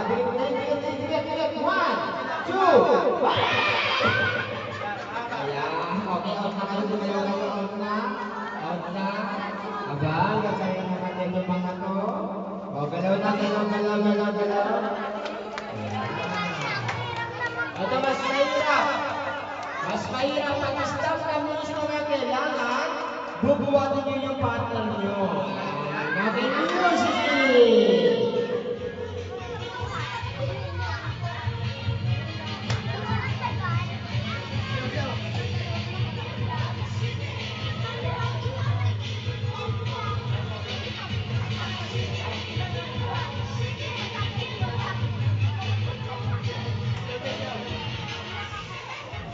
Dikit. 1, 2, 1. Ayan. Okay, out na kayo. Out na. Abang, gagawin naman yung mga to. O, galaw na. Ito, mas mahirap. Mas mahirap pag-stop na mismo na kailangan, bubuhatin nyo yung partner nyo. Natin music!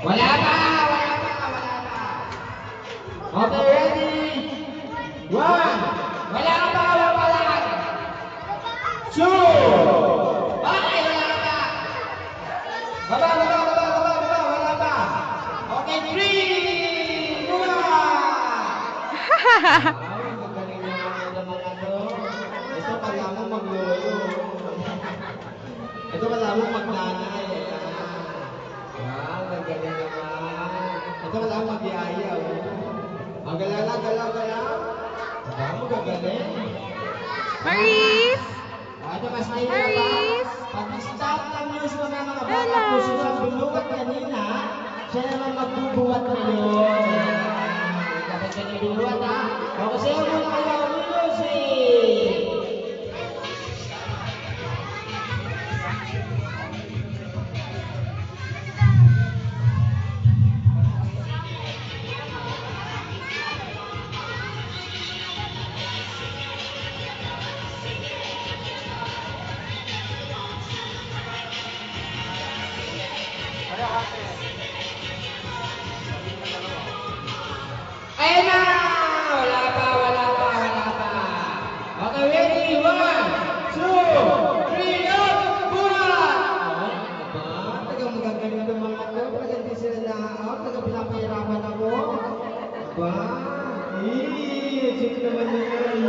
Wala pa. Okay, ready? 1. Wala pa. 2. Okay, wala pa. Baba. Wala pa. Okay, 3. 1. Magaling naman ang mga to. Ito pala mo maglolo. Ito pala mo magnanay. Magaling naman. Ito wala akong mag-iaya. Ang galaw. Ang gagaling. Maris! Ito mas mahirap pa. Pag-stop ng news mo ng mga bata po siya bulukat kanina, siya naman magbubuhat ngayon. Kapag siya na binuhat ha. O kasi mo na kayo music! Ayan na! Wala pa. Okay, ready? 1, 2, 3, up! Buhat! Tagang magagaling ng mga to. Tagang di sila na-out. Tagang pinapahirapan ako. Check naman yun.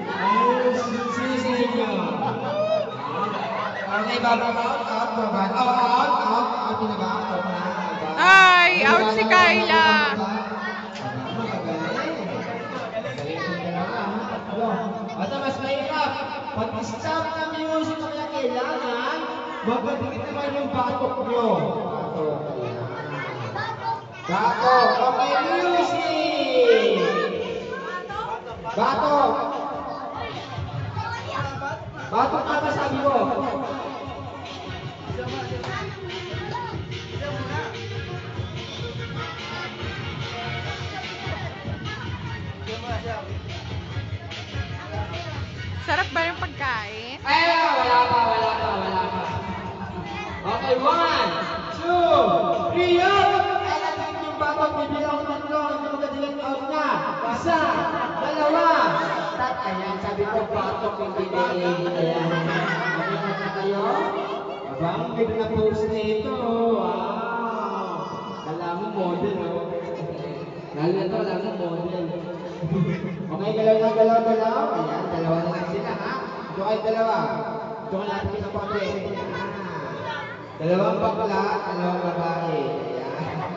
Ay, sisig nyo. Okay, baba. Out. Pinag-out na. Ay, out si Kyla. Ito mas mahirap. Pag-stop ng music na kailangan, magpapikit naman yung batok nyo. Batok. Okay, music. Batok. Batok ka ba sabi mo? Sarap ba yung pagkain? Ay, wala pa. Okay, 1, 2, 3, up! Ay, natin yung batok, bibilang ko tatlo, hindi mo kadilang out na. 1, 2, ayan, sabi ko, batok yung bibilang. Ayan. Ayan na kayo. Abang, may na-post na ito. Wow. Alam mo, model, oh. Lalo na ito, alam mo, model. Okay, galaw. Ayan, dalawa na lang sila, ha? Ito kayo dalawa. Ito ka natin pinapabre. Dalawang bakla, dalawang babae. Ayan.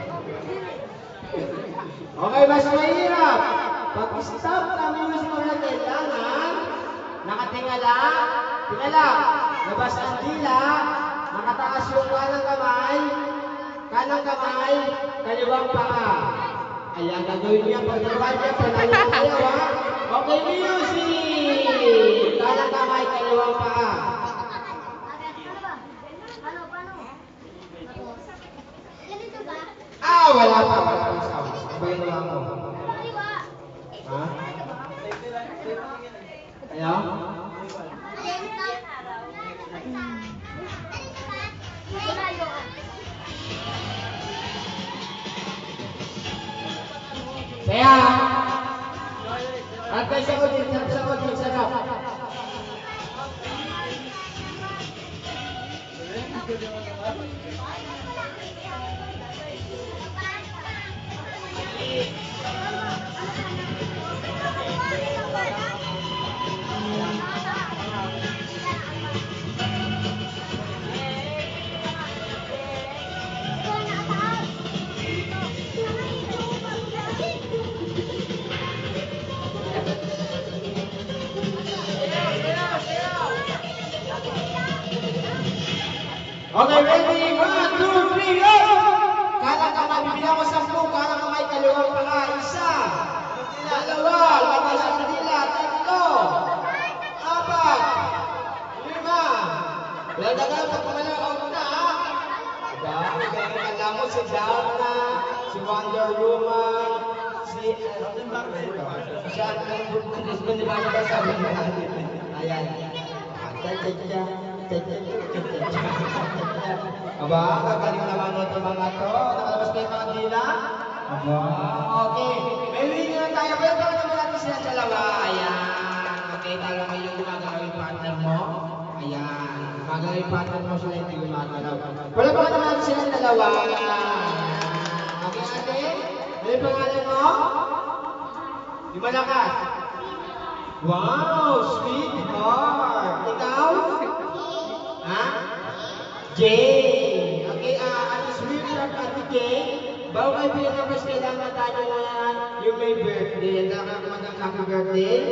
Okay, mas mahirap. Pag-stop namin yung mga kailangan, nakatingala, labas ang dila, nakataas yung kanang kamay, kaliwang paa. Ayan, gagawin niya pag-dalawa niya, panalo ko kayo, ha? Okay, music! Kanang kamay, kaliwang paa. Wala pa sound. Iba yung wala mo. Ha? Ayaw? Saya! At kayo sa audience, sarap. Okay, ready? 1, 2, 3, go! Kanan kamay, bibilang ko 10. Kanan kamay, kaliwang paa. 1, 2, labas ang dila. 3, 4, 5. Wala na ka, pag kumalaw, out na, ha? Diba? Kaya mo si Darna, si Wonder Woman, si... Siya, ang gusto nila na sabi mo. Ayan. Aba, kagaling naman ito mga to. Nakalabas pa yung mga dila? Aba, okay. May winning na tayo. Pero baka naman natin sila dalawa. Ayan. Okay, talo kayo yung gumagalaw yung partner mo. Ayan. Gumagalaw yung partner mo sila hindi gumagalaw. Wala baka naman natin sila dalawa. Okay, ate? Ano yung pangalan mo? Di malakas? Wow, sweetheart. Ikaw? Ha? Jay. Okay, ate sweetheart, ate Jay. Bago kayo pinagabas, kailangan tayo na yung may birthday. Handa ka kumagang happy birthday?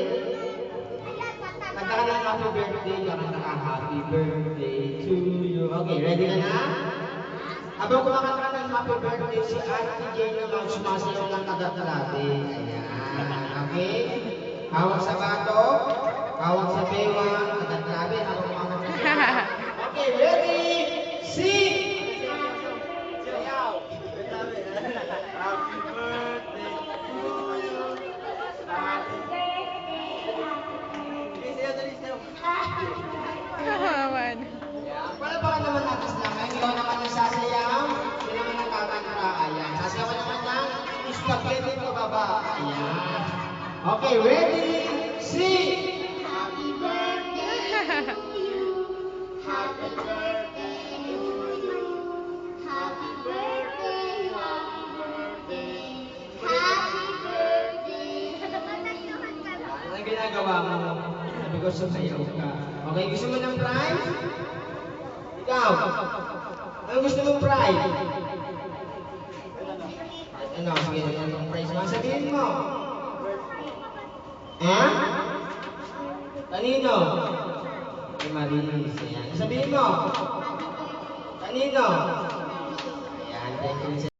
Kanta ka ng happy birthday, kanta ka happy birthday to you. Okay, ready ka na? Habang kumakanta ka ng happy birthday, si ate Jay naman sumasayaw ng taga-kalate. Ayan, okay? Hawak sa bato, hawak sa bewang, taga-kalate, habang kumakanta. Okay, ready? Sing! Sayaw! Happy birthday to you. Happy Kawawan. Wala pa ka naman natin lang. Ikaw naman ang sasayaw. Sino naman ang kakanta? Ayan. Sasayaw ka naman ng spaghetti pababa. Ayan. Okay, ready? Sing! Happy birthday to you. Happy birthday to you. Happy birthday, happy birthday. Happy birthday. Anong ginagawa mo? Sabi ko sumayaw ka. Okay, gusto mo ng prize? Ikaw? Ano gusto mong prize? Ano? Sige, anong prize mo? Sabihin mo. Ha? Kanino? Kay Maris. Ayan. Sabihin mo. Kanino? Ayan, thank you.